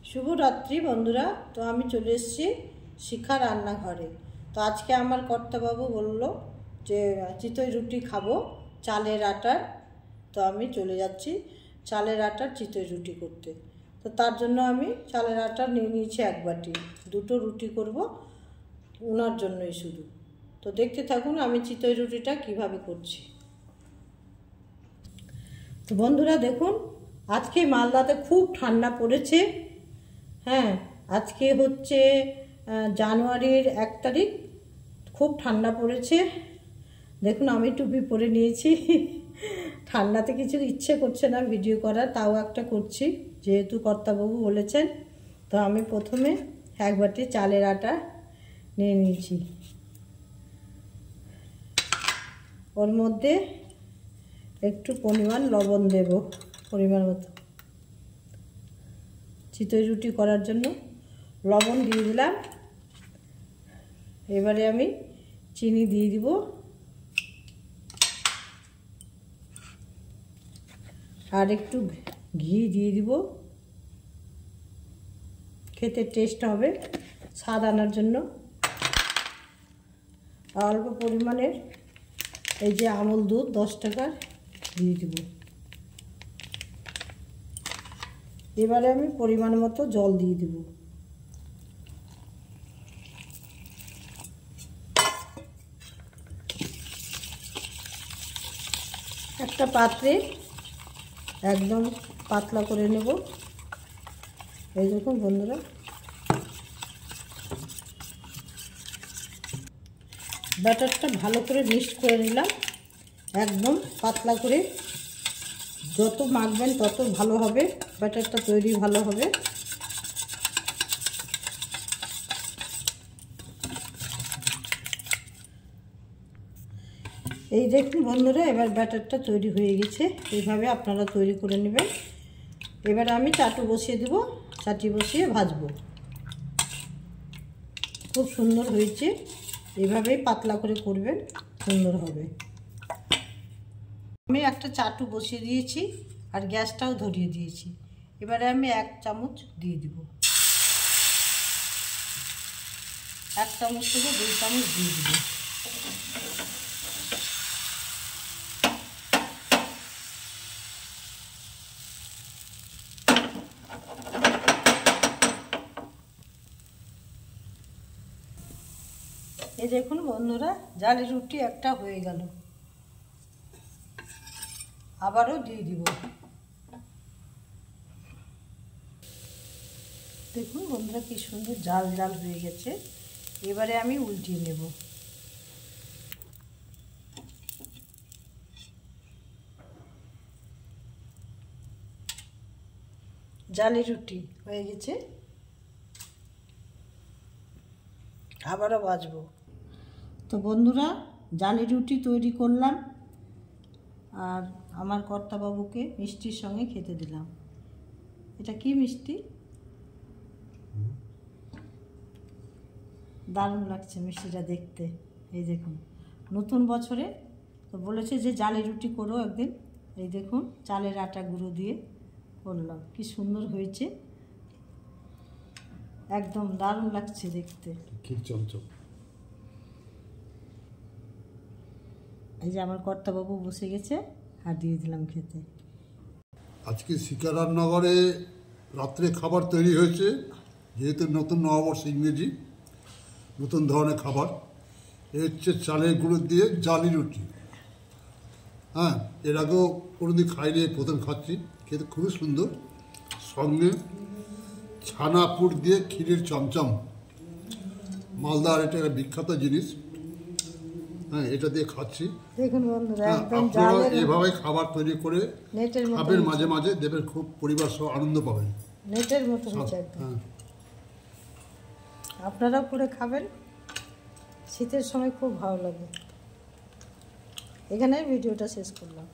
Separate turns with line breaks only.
শুভরাত্রি বন্ধুরা। তো আমি চলে এসেছি শিখা রান্নাঘরে। তো আজকে আমার কর্তাবাবু বলল যে চিতই রুটি খাবো চালের আটার। তো আমি চলে যাচ্ছি চালের আটার চিতই রুটি করতে। তো তার জন্য আমি চালের আটা নিয়ে নিয়েছি এক বাটি, দুটো রুটি করব ওনার জন্যই শুধু। তো দেখতে থাকুন আমি চিতই রুটিটা কিভাবে করছি। তো বন্ধুরা দেখুন, আজকে মালদাতে খুব ঠান্ডা পড়েছে। হ্যাঁ, আজকে হচ্ছে জানুয়ারির 1 তারিখ। খুব ঠান্ডা পড়েছে। দেখুন আমি টুপি পরে নিয়েছি। ঠান্ডাতে কিছু ইচ্ছে করছে না ভিডিও করার, তাও একটা করছি যেহেতু কর্তাবাবু বলেছেন। তো আমি প্রথমে এক বাটি চালের আটা নিয়ে নিয়েছি। ওর মধ্যে একটু পরিমাণ লবণ দেব, পরিমাণ মতো। চিতই রুটি করার জন্য লবণ দিয়ে দিলাম। এবারে আমি চিনি দিয়ে দিব, আর একটু ঘি দিয়ে দিব। খেতে টেস্ট হবে, স্বাদ আনার জন্য। অল্প পরিমাণের এই যে আমুল দুধ 10 টাকার দিয়ে দিব। এবারে আমি পরিমাণ মতো জল দিয়ে দিব। একটা পাত্রে একদম পাতলা করে নেব। এই দেখুন বন্ধুরা, ব্যাটারটা ভালো করে মিক্স করে নিলাম, একদম পাতলা করে। যত মাখবেন তত ভালো হবে, ব্যাটারটা তৈরি ভালো হবে। এই দেখুন বন্ধুরা, এবার ব্যাটারটা তৈরি হয়ে গেছে। এইভাবে আপনারা তৈরি করে নেবেন। এবার আমি চাটু বসিয়ে দেব, চাটি বসিয়ে ভাজবো। খুব সুন্দর হয়েছে, এইভাবেই পাতলা করে করবেন, সুন্দর হবে। আমি একটা চাটু বসিয়ে দিয়েছি আর গ্যাসটাও ধরিয়ে দিয়েছি। এবারে আমি 1 চামচ দিয়ে দিব। 1 চামচ থেকে 2 চামচ দিয়ে দিব। এই দেখুন বন্ধুরা, জালি রুটি একটা হয়ে গেল। আবারও দিয়ে দিব। দেখুন বন্ধুরা কি সুন্দর জাল জাল হয়ে গেছে। এবারে আমি উল্টিয়ে নেব। জালি রুটি হয়ে গেছে, আবারও ভাজবো। তো বন্ধুরা, জালি রুটি তৈরি করলাম আর আমার কর্তাবাবুকে মিষ্টির সঙ্গে খেতে দিলাম। এটা কি মিষ্টি? দারুণ লাগছে মিষ্টিটা দেখতে। এই দেখুন, নতুন বছরে তো বলেছে যে জালি রুটি করো একদিন। এই দেখুন চালের আটা গুঁড়ো দিয়ে করলাম, কি সুন্দর হয়েছে, একদম দারুণ লাগছে দেখতে।
কি চমচম।
এই যে আমার কর্তাবাবু বসে গেছে আর দিয়ে দিলাম খেতে।
আজকে শিখা রান্নাঘরে রাত্রে খাবার তৈরি হয়েছে, যেহেতু নতুন নববর্ষ ইংরেজি, নতুন ধরনের খাবার। এ হচ্ছে চালের গুঁড়ো দিয়ে জালি রুটি। হ্যাঁ, এর আগেও কোনোদিন খাইনি, প্রথম খাচ্ছি। খেতে খুবই সুন্দর। সঙ্গে ছানা পুর দিয়ে ক্ষীরের চমচম। মালদার এটা একটা বিখ্যাত জিনিস। হ্যাঁ, এটা দিয়ে খাচ্ছি।
দেখুন বন্ধুরা, একদম
আপনারা এভাবে খাবার তৈরি করে খাবেন, মাঝে মাঝে দেবেন, খুব পরিবার সহ আনন্দ পাবেন।
নেটের মতো হয়েছে একদম। আপনারাও করে খাবেন, শীতের সময় খুব ভালো লাগে। এখানেই ভিডিওটা শেষ করলাম।